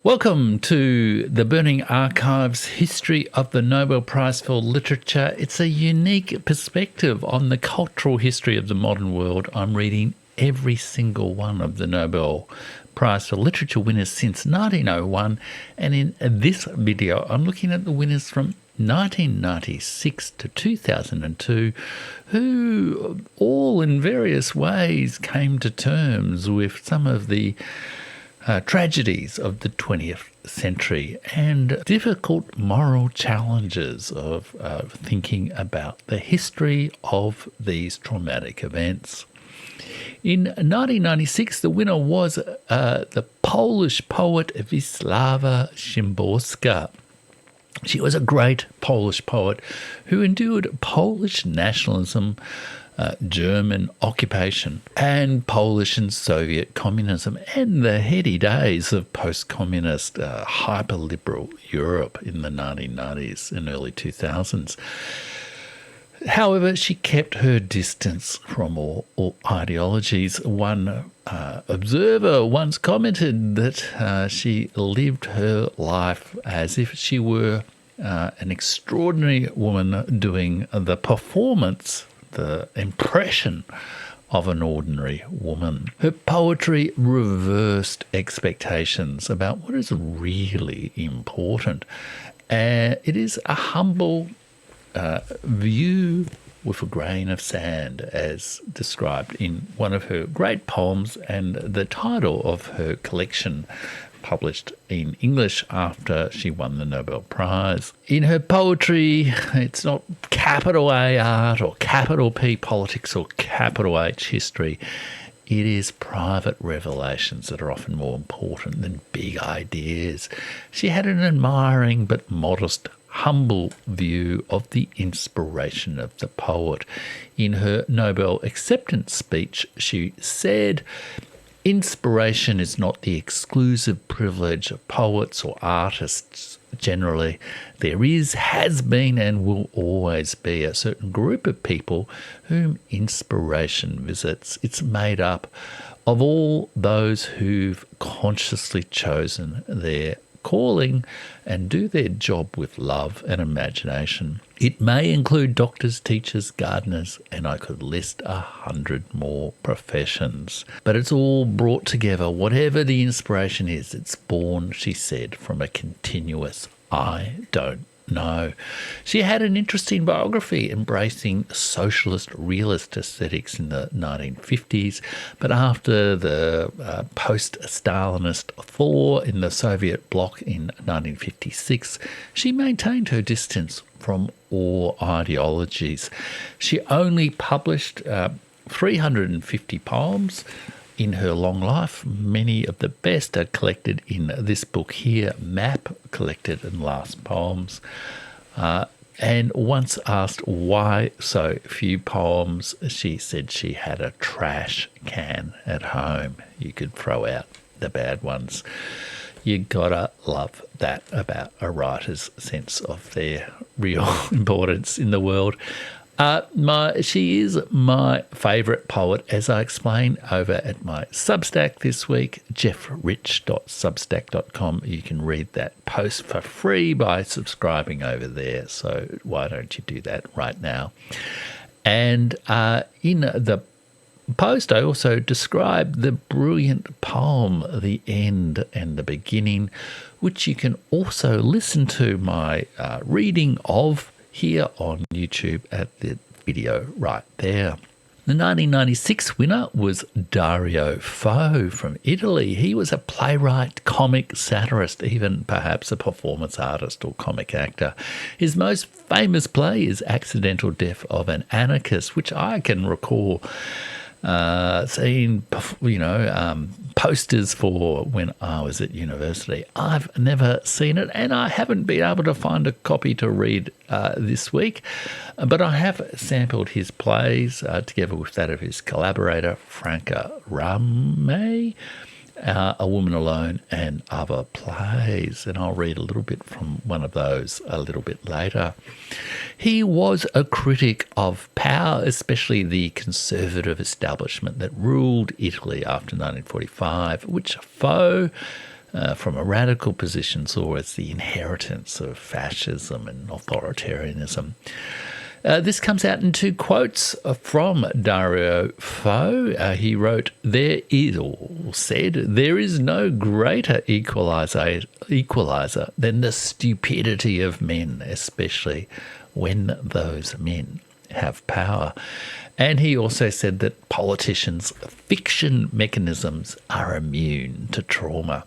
Welcome to the Burning Archives History of the Nobel Prize for Literature. It's a unique perspective on the cultural history of the modern world. I'm reading every single one of the Nobel Prize for Literature winners since 1901, and in this video I'm looking at the winners from 1996 to 2002, who all in various ways came to terms with some of the tragedies of the 20th century and difficult moral challenges of thinking about the history of these traumatic events. In 1996, the winner was the Polish poet Wisława Szymborska. She was a great Polish poet who endured Polish nationalism, German occupation, and Polish and Soviet communism, and the heady days of post-communist hyper-liberal Europe in the 1990s and early 2000s. However, she kept her distance from all ideologies. One observer once commented that she lived her life as if she were an extraordinary woman doing the performance, the impression of an ordinary woman. Her poetry reversed expectations about what is really important. It is a humble view with a grain of sand, as described in one of her great poems and the title of her collection, published in English after she won the Nobel Prize. In her poetry, it's not capital A art or capital P politics or capital H history. It is private revelations that are often more important than big ideas. She had an admiring but modest, humble view of the inspiration of the poet. In her Nobel acceptance speech, she said, "Inspiration is not the exclusive privilege of poets or artists generally. There is, has been, and will always be a certain group of people whom inspiration visits. It's made up of all those who've consciously chosen their calling and do their job with love and imagination. It may include doctors, teachers, gardeners, and I could list 100 more professions. But it's all brought together. Whatever the inspiration is, it's born," she said, "from a continuous I don't know." She had an interesting biography embracing socialist realist aesthetics in the 1950s, but after the post-Stalinist thaw in the Soviet bloc in 1956, she maintained her distance from all ideologies. She only published 350 poems in her long life. Many of the best are collected in this book here, Map, Collected and Last Poems. And once asked why so few poems, she said she had a trash can at home. You could throw out the bad ones. You gotta love that about a writer's sense of their real importance in the world. She is my favourite poet, as I explain over at my Substack this week, jeffrich.substack.com. You can read that post for free by subscribing over there, so why don't you do that right now? And in the post, I also describe the brilliant poem, The End and the Beginning, which you can also listen to my reading of here on YouTube at the video right there. The 1996 winner was Dario Fo from Italy. He was a playwright, comic satirist, even perhaps a performance artist or comic actor. His most famous play is Accidental Death of an Anarchist, which I can recall seeing, posters for when I was at university. I've never seen it, and I haven't been able to find a copy to read this week, but I have sampled his plays together with that of his collaborator, Franca Rame, A Woman Alone, and other plays, and I'll read a little bit from one of those a little bit later. He was a critic of power, especially the conservative establishment that ruled Italy after 1945, which Fo from a radical position, saw as the inheritance of fascism and authoritarianism. This comes out in two quotes from Dario Fo. He wrote, there is no greater equalizer than the stupidity of men, especially when those men have power. And he also said that politicians' fiction mechanisms are immune to trauma.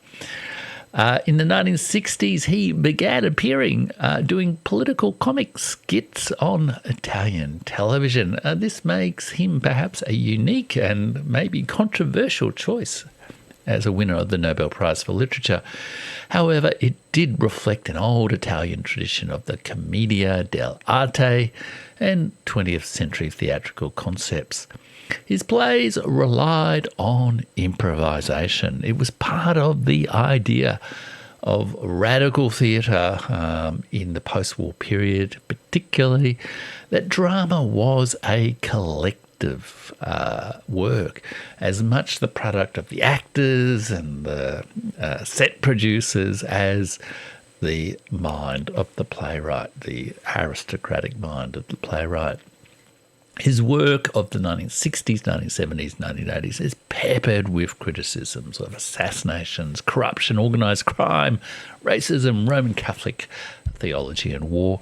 In the 1960s, he began appearing doing political comic skits on Italian television. This makes him perhaps a unique and maybe controversial choice as a winner of the Nobel Prize for Literature. However, it did reflect an old Italian tradition of the commedia dell'arte and 20th century theatrical concepts. His plays relied on improvisation. It was part of the idea of radical theatre in the post-war period, particularly that drama was a collective work, as much the product of the actors and the set producers as the mind of the playwright, the aristocratic mind of the playwright. His work of the 1960s, 1970s, 1980s is peppered with criticisms of assassinations, corruption, organised crime, racism, Roman Catholic theology and war.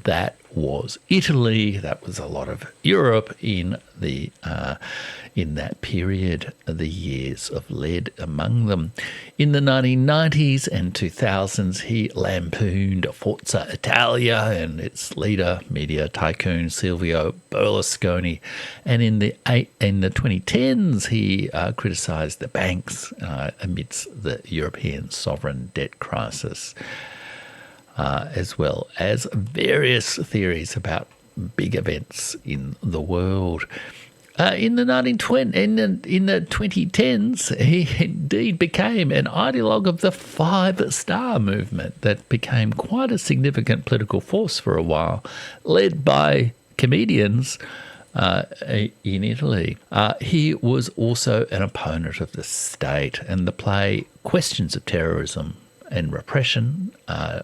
That was Italy. That was a lot of Europe in that period, the years of lead among them. In the 1990s and 2000s, he lampooned Forza Italia and its leader, media tycoon Silvio Berlusconi. And in the 2010s, he criticised the banks amidst the European sovereign debt crisis. As well as various theories about big events in the world. In the 2010s, he indeed became an ideologue of the Five-Star Movement that became quite a significant political force for a while, led by comedians in Italy. He was also an opponent of the state, and the play Questions of Terrorism and Repression,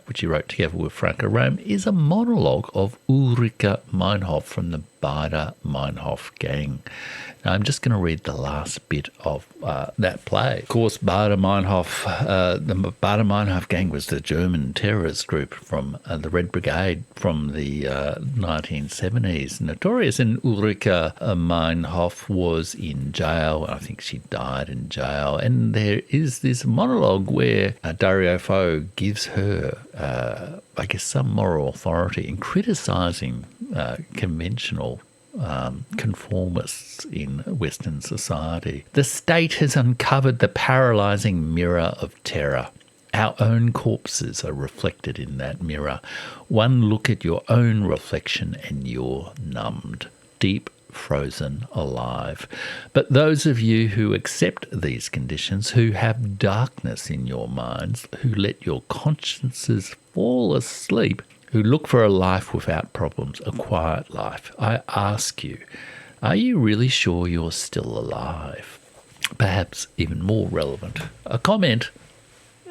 which he wrote together with Franco Rome, is a monologue of Ulrike Meinhof from the Baader-Meinhof gang. Now, I'm just going to read the last bit of that play. Of course, Baader-Meinhof, the Baader-Meinhof gang was the German terrorist group from the Red Brigade from the 1970s, notorious. And Ulrike Meinhof was in jail. I think she died in jail. And there is this monologue where Dario Fo gives her, I guess, some moral authority in criticising conventional conformists in Western society. The state has uncovered the paralysing mirror of terror. Our own corpses are reflected in that mirror. One look at your own reflection and you're numbed, deep, frozen, alive. But those of you who accept these conditions, who have darkness in your minds, who let your consciences fall asleep, who look for a life without problems, a quiet life, I ask you, are you really sure you're still alive? Perhaps even more relevant, a comment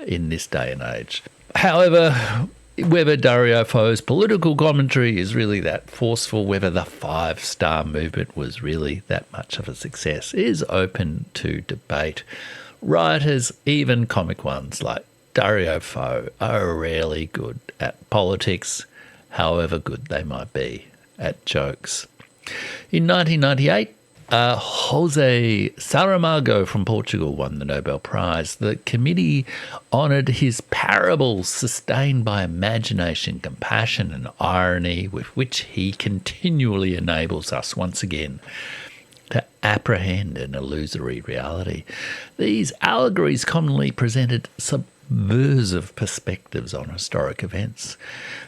in this day and age. However, whether Dario Fo's political commentary is really that forceful, whether the Five-Star Movement was really that much of a success, is open to debate. Writers, even comic ones like Dario Fo, are rarely good at politics, however good they might be at jokes. In 1998, José Saramago from Portugal won the Nobel Prize. The committee honoured his parables sustained by imagination, compassion and irony with which he continually enables us once again to apprehend an illusory reality. These allegories commonly presented subversive perspectives on historic events.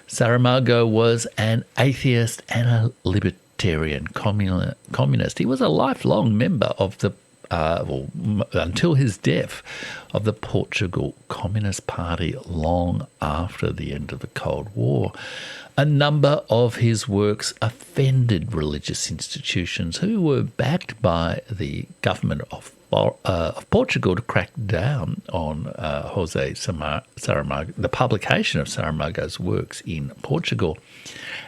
Saramago was an atheist and a libertarian communist. He was a lifelong member of the until his death, of the Portugal Communist Party long after the end of the Cold War. A number of his works offended religious institutions who were backed by the government of Portugal to crack down on José Saramago, the publication of Saramago's works in Portugal.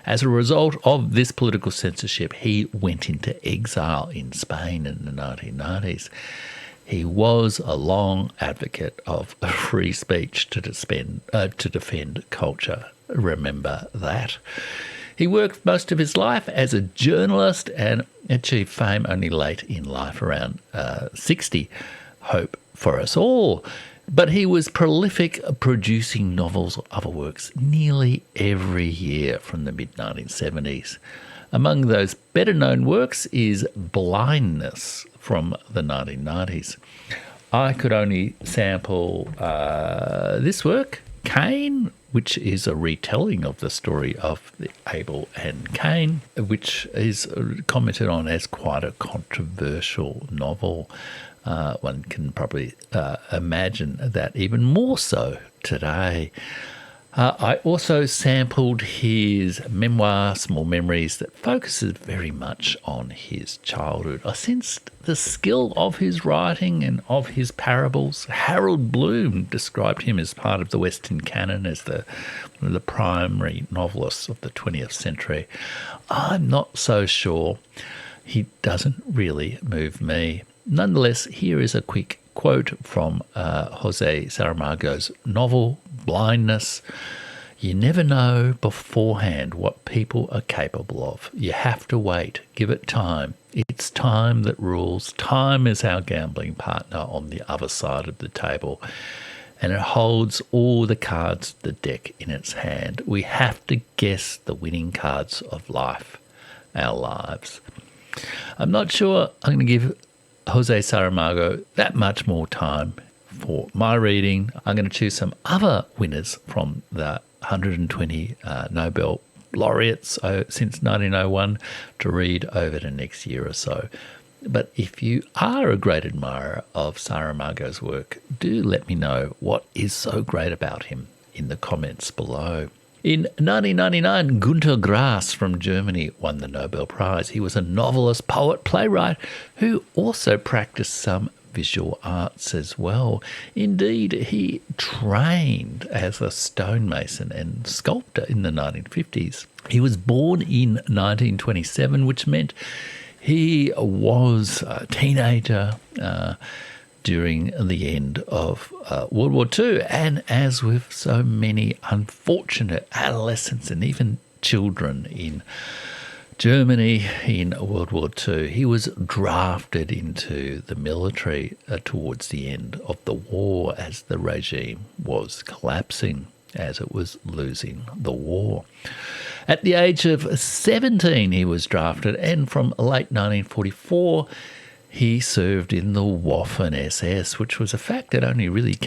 As a result of this political censorship, he went into exile in Spain in the 1990s. He was a long advocate of free speech to defend culture. Remember that. He worked most of his life as a journalist and achieved fame only late in life, around 60. Hope for us all. But he was prolific, producing novels or other works nearly every year from the mid-1970s. Among those better-known works is Blindness from the 1990s. I could only sample this work, Cain, which is a retelling of the story of Abel and Cain, which is commented on as quite a controversial novel. One can probably imagine that even more so today. I also sampled his memoir, Small Memories, that focuses very much on his childhood. I sensed the skill of his writing and of his parables. Harold Bloom described him as part of the Western canon, as one of the primary novelists of the 20th century. I'm not so sure. He doesn't really move me. Nonetheless, here is a quick quote from José Saramago's novel, Blindness. You never know beforehand what people are capable of. You have to wait. Give it time. It's time that rules. Time is our gambling partner on the other side of the table, and it holds all the cards of the deck in its hand. We have to guess the winning cards of life, our lives. I'm not sure I'm going to give José Saramago that much more time for my reading. I'm going to choose some other winners from the 120 Nobel laureates since 1901 to read over the next year or so. But if you are a great admirer of Saramago's work, do let me know what is so great about him in the comments below. In 1999, Günter Grass from Germany won the Nobel Prize. He was a novelist, poet, playwright who also practiced some visual arts as well. Indeed, he trained as a stonemason and sculptor in the 1950s. He was born in 1927, which meant he was a teenager during the end of World War II. And as with so many unfortunate adolescents and even children in Germany in World War II, he was drafted into the military towards the end of the war as the regime was collapsing, as it was losing the war. At the age of 17, he was drafted, and from late 1944, he served in the Waffen-SS, which was a fact that only really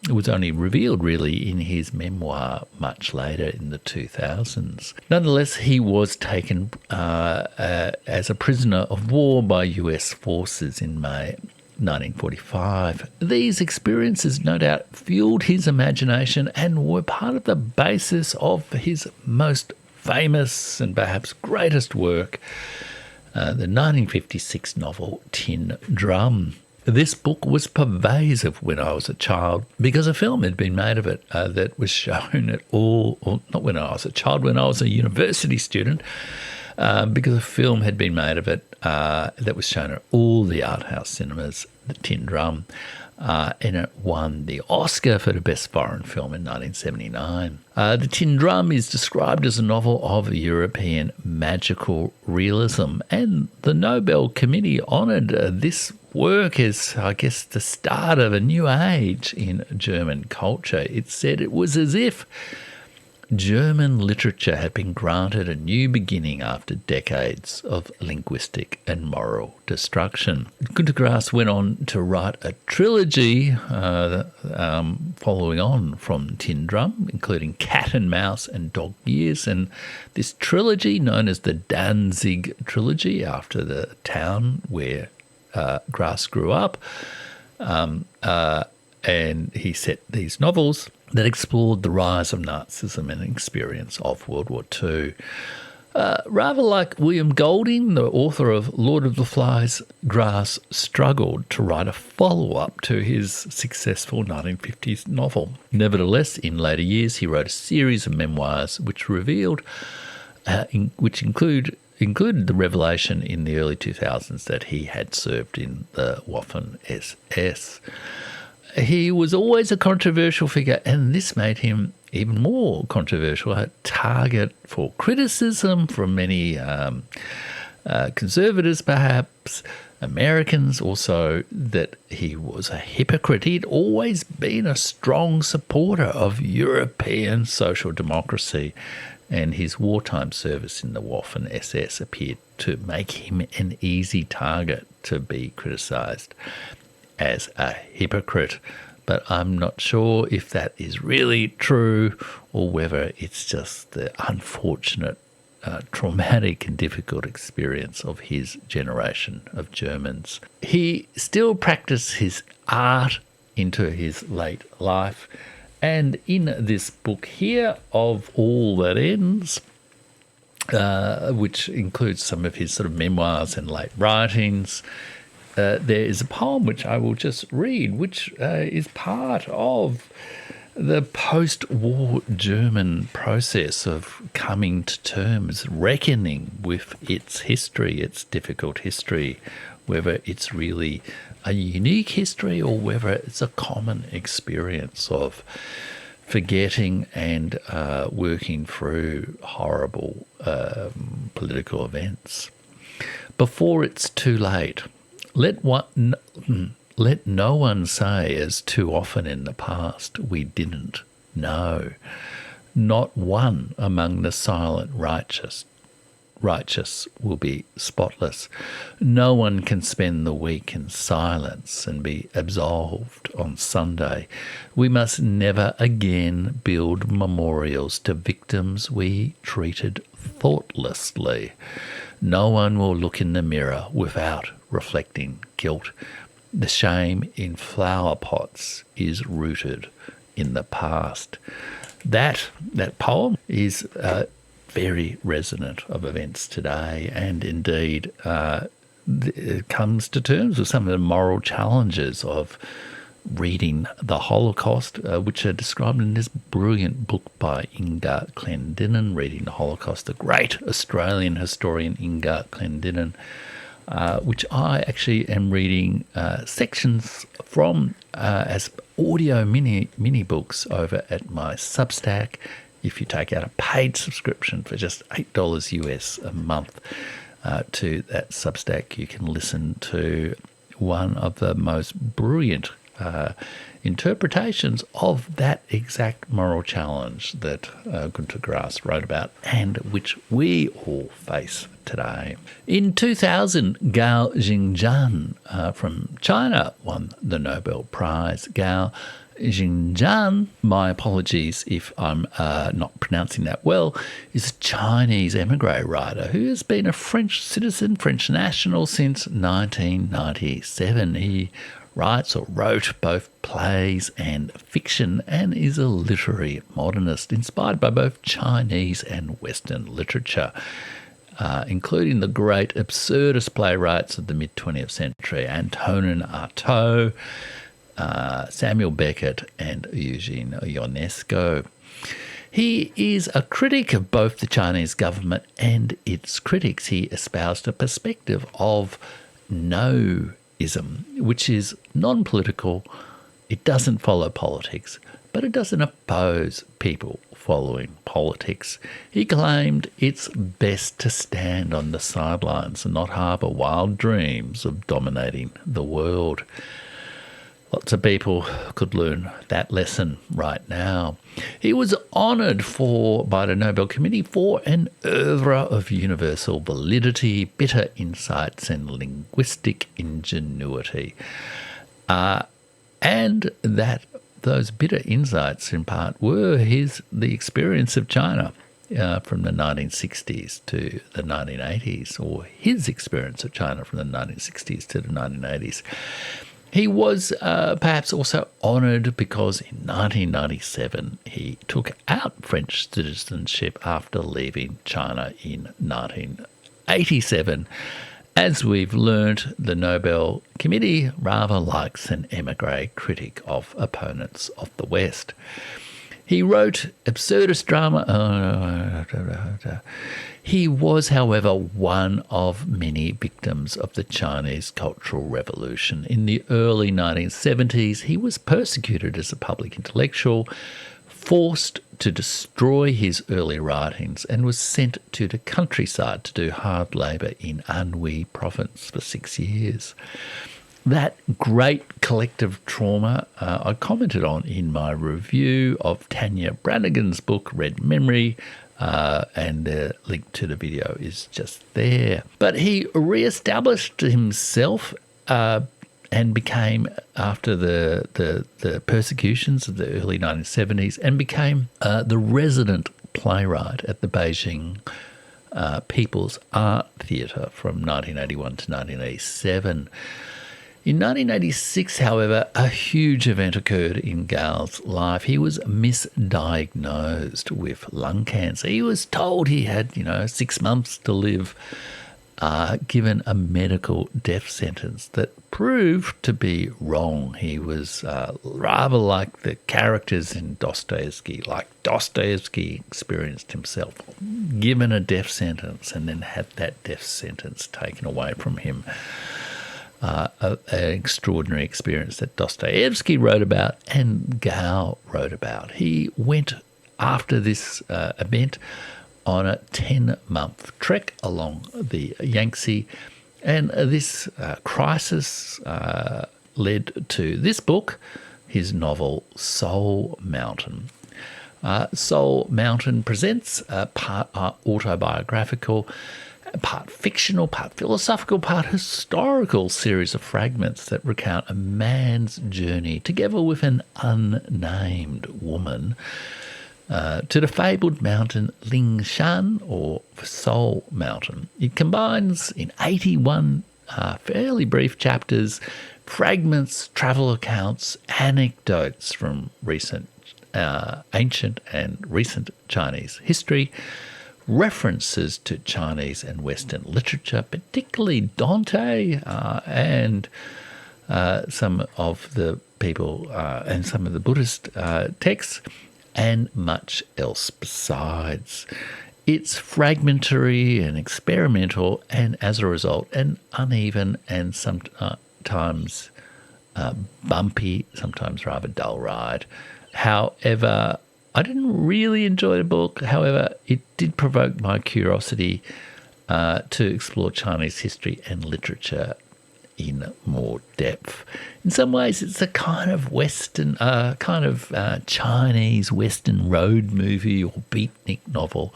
was only revealed really in his memoir much later in the 2000s. Nonetheless, he was taken as a prisoner of war by US forces in May 1945. These experiences no doubt fueled his imagination and were part of the basis of his most famous and perhaps greatest work, the 1956 novel Tin Drum. This book was pervasive when I was a child because a film had been made of it that was shown at all, or not when I was a child, when I was a university student, because a film had been made of it that was shown at all the art house cinemas, the Tin Drum, and it won the Oscar for the Best Foreign Film in 1979. The Tin Drum is described as a novel of European magical realism, and the Nobel Committee honoured this work as, I guess, the start of a new age in German culture. It said it was as if German literature had been granted a new beginning after decades of linguistic and moral destruction. Günter Grass went on to write a trilogy following on from Tin Drum, including Cat and Mouse and Dog Years, and this trilogy, known as the Danzig trilogy, after the town where Grass grew up, And he set these novels that explored the rise of Nazism and experience of World War II. Rather like William Golding, the author of Lord of the Flies, Grass struggled to write a follow-up to his successful 1950s novel. Nevertheless, in later years, he wrote a series of memoirs which revealed, which included the revelation in the early 2000s that he had served in the Waffen SS. He was always a controversial figure, and this made him even more controversial, a target for criticism from many conservatives, perhaps, Americans also, that he was a hypocrite. He'd always been a strong supporter of European social democracy, and his wartime service in the Waffen SS appeared to make him an easy target to be criticised as a hypocrite. But I'm not sure if that is really true or whether it's just the unfortunate, traumatic and difficult experience of his generation of Germans. He still practiced his art into his late life. And in this book here, Of All That Ends, which includes some of his sort of memoirs and late writings, there is a poem which I will just read, which is part of the post-war German process of coming to terms, reckoning with its history, its difficult history, whether it's really a unique history or whether it's a common experience of forgetting and working through horrible political events. Before it's too late, let no one say, as too often in the past, we didn't know. Not one among the silent righteous will be spotless. No one can spend the week in silence and be absolved on Sunday. We must never again build memorials to victims we treated thoughtlessly. No one will look in the mirror without reflecting guilt. The shame in flower pots is rooted in the past. That poem is very resonant of events today, and indeed it comes to terms with some of the moral challenges of reading the Holocaust, which are described in this brilliant book by Inga Clendinnen, Reading the Holocaust, the great Australian historian Inga Clendinnen, which I actually am reading sections from as audio mini books over at my Substack. If you take out a paid subscription for just $8 US a month to that Substack, you can listen to one of the most brilliant interpretations of that exact moral challenge that Günter Grass wrote about and which we all face today. In 2000, Gao Xingjian from China won the Nobel Prize. Gao Xingjian, my apologies if I'm not pronouncing that well, is a Chinese emigre writer who has been a French citizen, French national since 1997. He writes or wrote both plays and fiction and is a literary modernist inspired by both Chinese and Western literature, including the great absurdist playwrights of the mid-20th century, Antonin Artaud, Samuel Beckett and Eugene Ionesco. He is a critic of both the Chinese government and its critics. He espoused a perspective of no-ism, which is non-political. It doesn't follow politics, but it doesn't oppose people following politics. He claimed it's best to stand on the sidelines and not harbour wild dreams of dominating the world. Lots of people could learn that lesson right now. He was honoured by the Nobel Committee for an oeuvre of universal validity, bitter insights and linguistic ingenuity. And that those bitter insights in part were the experience of China from the 1960s to the 1980s, or his experience of China from the 1960s to the 1980s. He was perhaps also honoured because in 1997 he took out French citizenship after leaving China in 1987. As we've learnt, the Nobel Committee rather likes an émigré critic of opponents of the West. He wrote absurdist drama. He was, however, one of many victims of the Chinese Cultural Revolution. In the early 1970s, he was persecuted as a public intellectual, forced to destroy his early writings, and was sent to the countryside to do hard labour in Anhui province for 6 years. That great collective trauma I commented on in my review of Tanya Brannigan's book, Red Memory, and the link to the video is just there. But he re-established himself and became, after the persecutions of the early 1970s, and became the resident playwright at the Beijing People's Art Theatre from 1981 to 1987. In 1986, however, a huge event occurred in Gao's life. He was misdiagnosed with lung cancer. He was told he had, 6 months to live, given a medical death sentence that proved to be wrong. He was rather like the characters in Dostoevsky, like Dostoevsky experienced himself, given a death sentence and then had that death sentence taken away from him. An extraordinary experience that Dostoevsky wrote about and Gao wrote about. He went after this event on a 10-month trek along the Yangtze, and this crisis led to this book, his novel Soul Mountain. Soul Mountain presents a part autobiographical, part fictional, part philosophical, part historical series of fragments that recount a man's journey together with an unnamed woman to the fabled mountain Lingshan, or Soul Mountain. It combines in 81 fairly brief chapters fragments, travel accounts, anecdotes from recent, ancient and recent Chinese history, references to Chinese and Western literature, particularly Dante and some of the people and some of the Buddhist texts, and much else besides. It's fragmentary and experimental, and as a result, an uneven and sometimes bumpy, sometimes rather dull ride. However, I didn't really enjoy the book. However, it did provoke my curiosity to explore Chinese history and literature in more depth. In some ways, it's a kind of Western, Chinese Western road movie or beatnik novel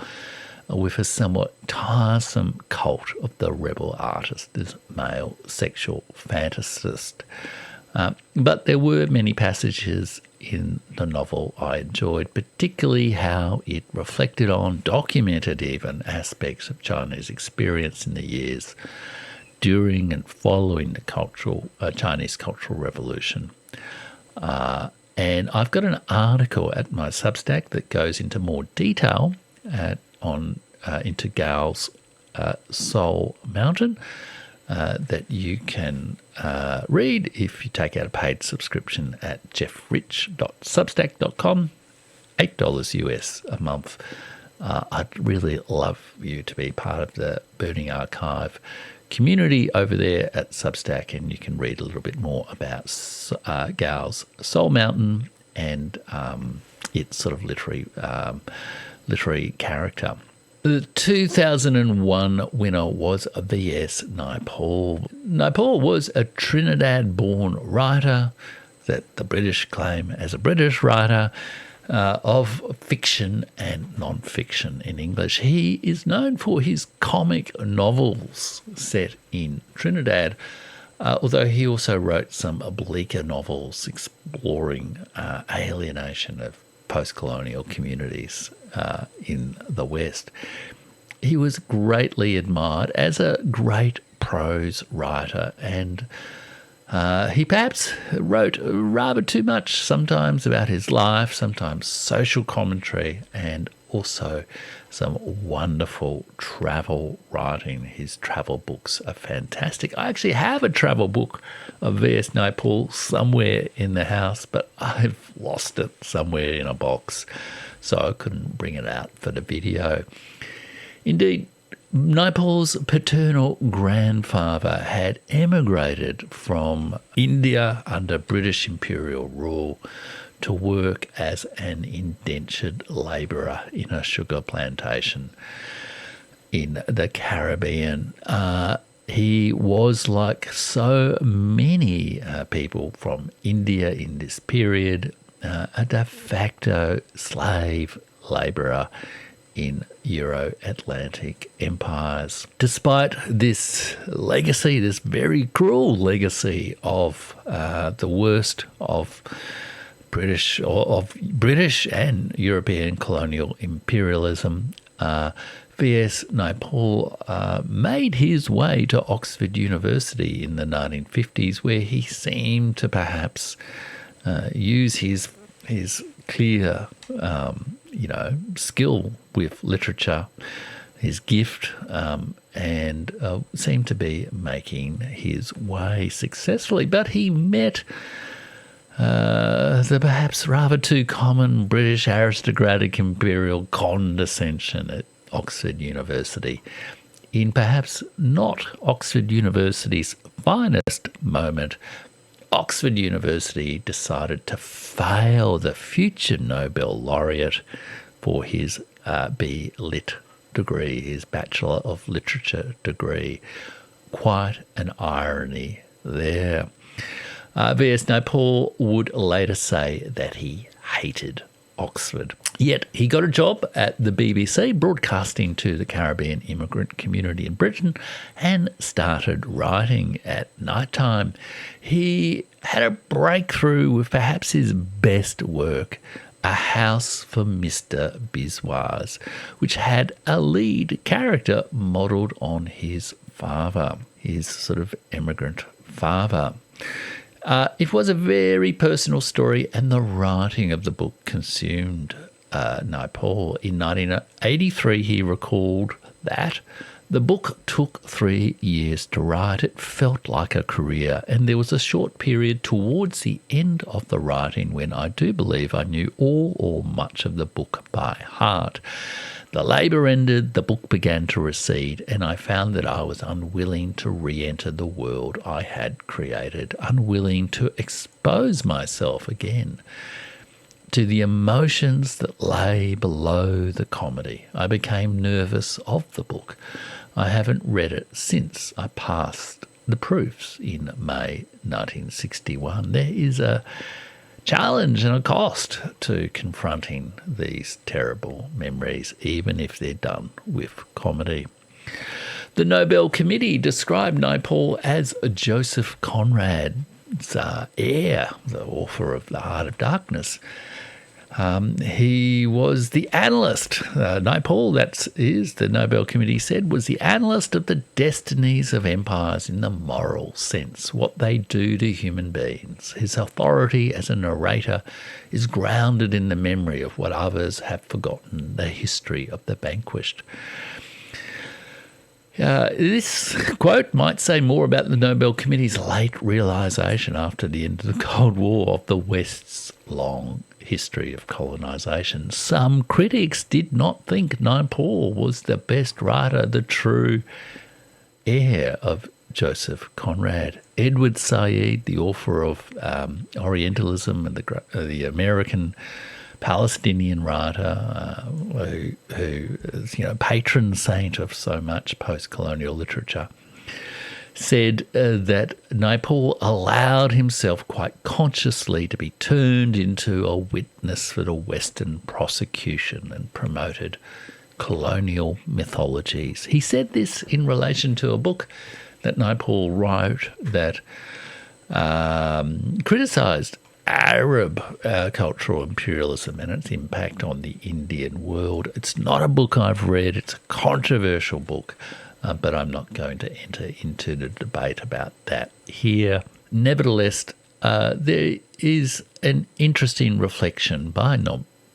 with a somewhat tiresome cult of the rebel artist, this male sexual fantasist. But there were many passages in the novel I enjoyed, particularly how it reflected on, documented even, aspects of Chinese experience in the years during and following the Chinese Cultural Revolution. And I've got an article at my Substack that goes into more detail into Gao's Soul Mountain that you can read if you take out a paid subscription at jeffrich.substack.com, $8 US a month. I'd really love you to be part of the Burning Archive community over there at Substack, and you can read a little bit more about Gao's Soul Mountain and its sort of literary character. The 2001 winner was V.S. Naipaul. Naipaul was a Trinidad-born writer that the British claim as a British writer of fiction and non-fiction in English. He is known for his comic novels set in Trinidad, although he also wrote some bleaker novels exploring alienation of post-colonial communities in the West. He was greatly admired as a great prose writer, and He perhaps wrote rather too much, sometimes about his life, sometimes social commentary, and also some wonderful travel writing. His travel books are fantastic. I actually have a travel book of V.S. Naipaul somewhere in the house, but I've lost it somewhere in a box, so I couldn't bring it out for the video. Indeed, Naipaul's paternal grandfather had emigrated from India under British imperial rule to work as an indentured labourer in a sugar plantation in the Caribbean. He was, like so many people from India in this period, a de facto slave labourer in Euro-Atlantic empires. Despite this legacy, this very cruel legacy of the worst of British and European colonial imperialism, V.S. Naipaul made his way to Oxford University in the 1950s, where he seemed to perhaps use his clear skill with literature, his gift, and seemed to be making his way successfully. But he met the perhaps rather too common British aristocratic imperial condescension at Oxford University in perhaps not Oxford University's finest moment. Oxford University decided to fail the future Nobel laureate for his B. Lit degree, his Bachelor of Literature degree. Quite an irony there. V.S. Naipaul would later say that he hated Oxford. Yet he got a job at the BBC, broadcasting to the Caribbean immigrant community in Britain, and started writing at night time. He had a breakthrough with perhaps his best work, A House for Mr. Biswas, which had a lead character modelled on his father, his sort of immigrant father. It was a very personal story, and the writing of the book consumed Naipaul. In 1983, he recalled that the book took 3 years to write. It felt like a career, and there was a short period towards the end of the writing when I do believe I knew all or much of the book by heart. The labour ended, the book began to recede, and I found that I was unwilling to re-enter the world I had created, unwilling to expose myself again to the emotions that lay below the comedy. I became nervous of the book. I haven't read it since I passed the proofs in May 1961. There is a challenge and a cost to confronting these terrible memories, even if they're done with comedy. The Nobel Committee described Naipaul as Joseph Conrad's heir, the author of The Heart of Darkness. He was the analyst. Naipaul, that is, the Nobel Committee said, was the analyst of the destinies of empires in the moral sense, what they do to human beings. His authority as a narrator is grounded in the memory of what others have forgotten, the history of the vanquished. This quote might say more about the Nobel Committee's late realisation after the end of the Cold War of the West's long history of colonisation. Some critics did not think Naipaul was the best writer, the true heir of Joseph Conrad. Edward Said, the author of Orientalism and the American Palestinian writer who is, patron saint of so much post-colonial literature, said that Naipaul allowed himself quite consciously to be turned into a witness for the Western prosecution and promoted colonial mythologies. He said this in relation to a book that Naipaul wrote that criticised Arab cultural imperialism and its impact on the Indian world. It's not a book I've read. It's a controversial book, but I'm not going to enter into the debate about that here. nevertheless, there is an interesting reflection by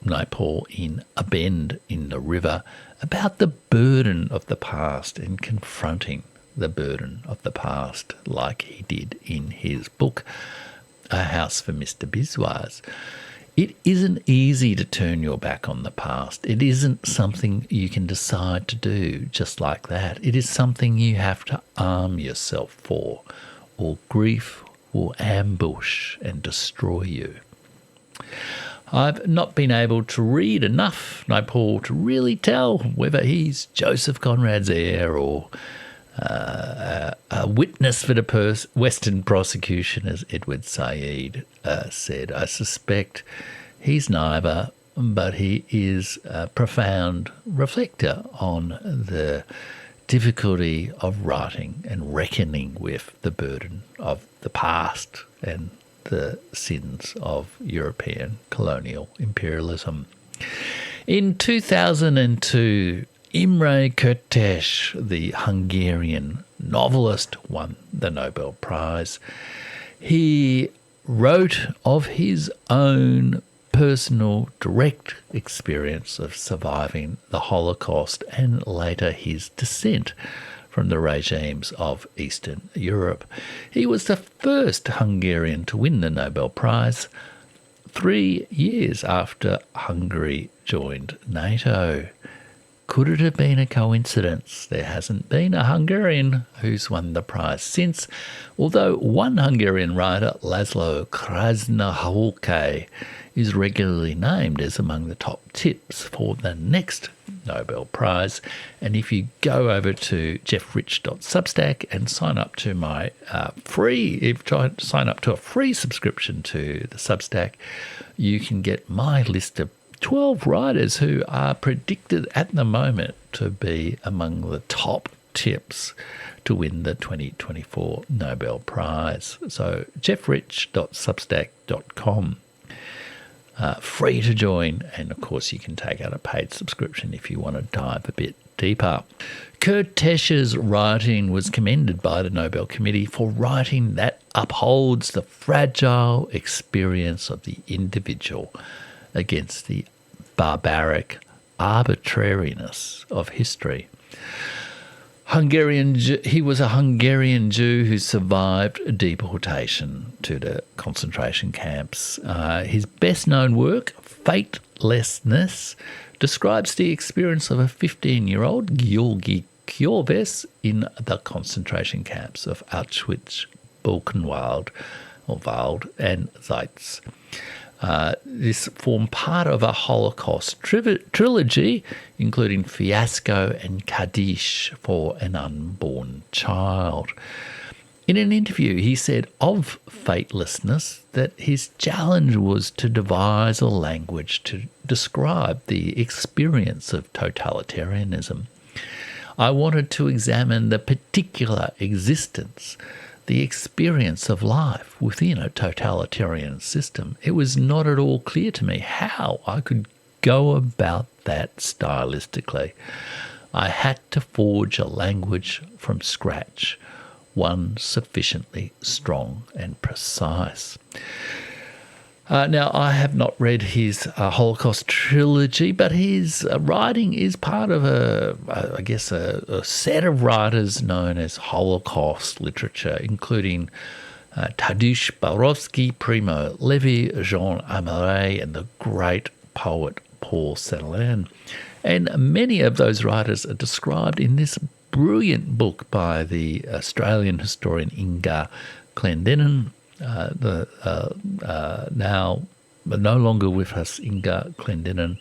Naipaul in A Bend in the River about the burden of the past and confronting the burden of the past, like he did in his book, A House for Mr. Biswas. It isn't easy to turn your back on the past. It isn't something you can decide to do just like that. It is something you have to arm yourself for, or grief will ambush and destroy you. I've not been able to read enough Naipaul to really tell whether he's Joseph Conrad's heir or a witness for the Western prosecution, as Edward Said said. I suspect he's neither, but he is a profound reflector on the difficulty of writing and reckoning with the burden of the past and the sins of European colonial imperialism. In 2002, Imre Kertész, the Hungarian novelist, won the Nobel Prize. He wrote of his own personal, direct experience of surviving the Holocaust and later his descent from the regimes of Eastern Europe. He was the first Hungarian to win the Nobel Prize 3 years after Hungary joined NATO. Could it have been a coincidence? There hasn't been a Hungarian who's won the prize since, although one Hungarian writer, Laszlo Krasznahorkai, is regularly named as among the top tips for the next Nobel Prize. And if you go over to jeffrich.substack and sign up to my sign up to a free subscription to the Substack, you can get my list of 12 writers who are predicted at the moment to be among the top tips to win the 2024 Nobel Prize. So jeffrich.substack.com. Free to join, and of course you can take out a paid subscription if you want to dive a bit deeper. Kertész's writing was commended by the Nobel Committee for writing that upholds the fragile experience of the individual against the barbaric arbitrariness of history. He was a Hungarian Jew who survived deportation to the concentration camps. His best-known work, Fatelessness, describes the experience of a 15-year-old, Georgi Kjorves, in the concentration camps of Auschwitz, Birkenwald, and Zeitz. This formed part of a Holocaust trilogy, including Fiasco and Kaddish for an Unborn Child. In an interview, he said of Fatelessness that his challenge was to devise a language to describe the experience of totalitarianism. I wanted to examine the particular existence, the experience of life within a totalitarian system. It was not at all clear to me how I could go about that stylistically. I had to forge a language from scratch, one sufficiently strong and precise. Now, I have not read his Holocaust trilogy, but his writing is part of a set of writers known as Holocaust literature, including Tadeusz Borowski, Primo Levi, Jean Améry, and the great poet Paul Celan. And many of those writers are described in this brilliant book by the Australian historian Inga Clendenin, now no longer with us, Inga Clendenin.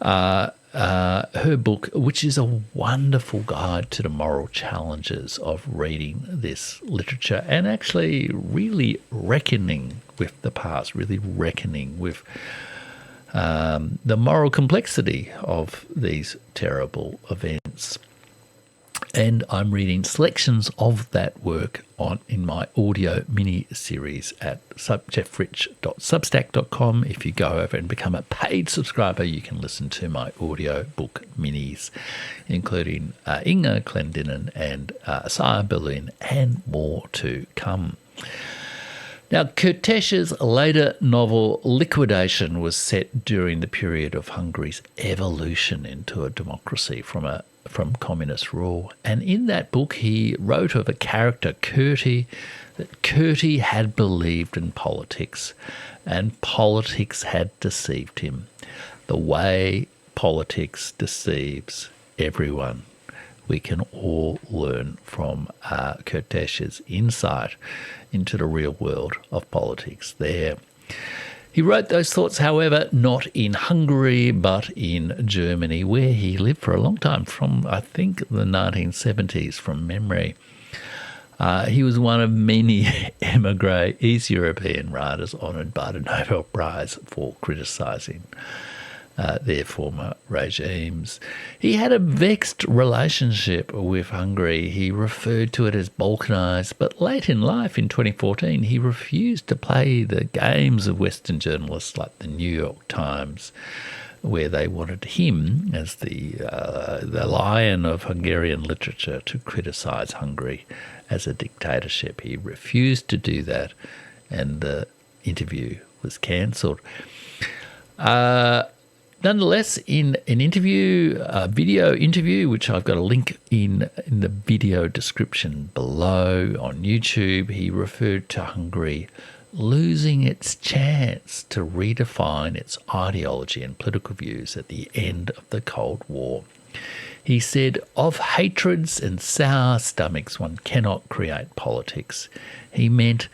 Her book, which is a wonderful guide to the moral challenges of reading this literature and actually really reckoning with the past, really reckoning with the moral complexity of these terrible events. And I'm reading selections of that work in my audio mini-series at jeffrich.substack.com. If you go over and become a paid subscriber, you can listen to my audio book minis, including Inga Clendenin and Asa Berlin, and more to come. Now, Kertész's later novel Liquidation was set during the period of Hungary's evolution into a democracy from communist rule. And in that book, he wrote of a character, Kertész, that Kertész had believed in politics and politics had deceived him, the way politics deceives everyone. We can all learn from Kertész's insight into the real world of politics there. He wrote those thoughts, however, not in Hungary, but in Germany, where he lived for a long time, from, I think, the 1970s, from memory. He was one of many émigré East European writers honoured by the Nobel Prize for criticising their former regimes. He had a vexed relationship with Hungary. He referred to it as balkanised, but late in life, in 2014, he refused to play the games of Western journalists like the New York Times, where they wanted him, as the lion of Hungarian literature, to criticise Hungary as a dictatorship. He refused to do that, and the interview was cancelled. Nonetheless, in an interview, a video interview, which I've got a link in the video description below on YouTube, he referred to Hungary losing its chance to redefine its ideology and political views at the end of the Cold War. He said, "Of hatreds and sour stomachs one cannot create politics." He meant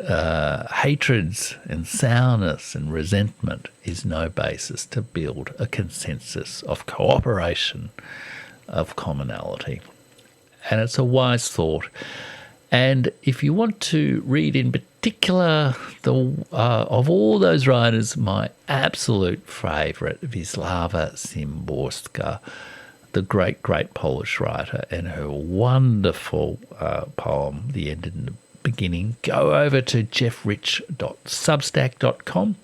hatreds and sourness and resentment is no basis to build a consensus of cooperation, of commonality. And it's a wise thought. And if you want to read in particular of all those writers, my absolute favourite, Wisława Szymborska, the great, great Polish writer, and her wonderful poem, The End in the Beginning, go over to jeffrich.substack.com,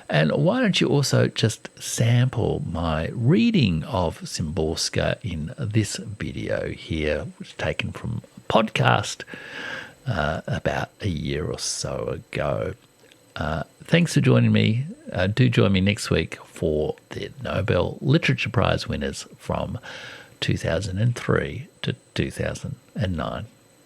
and why don't you also just sample my reading of Szymborska in this video here, which is taken from a podcast about a year or so ago. Thanks for joining me. Do join me next week for the Nobel Literature Prize winners from 2003 to 2009.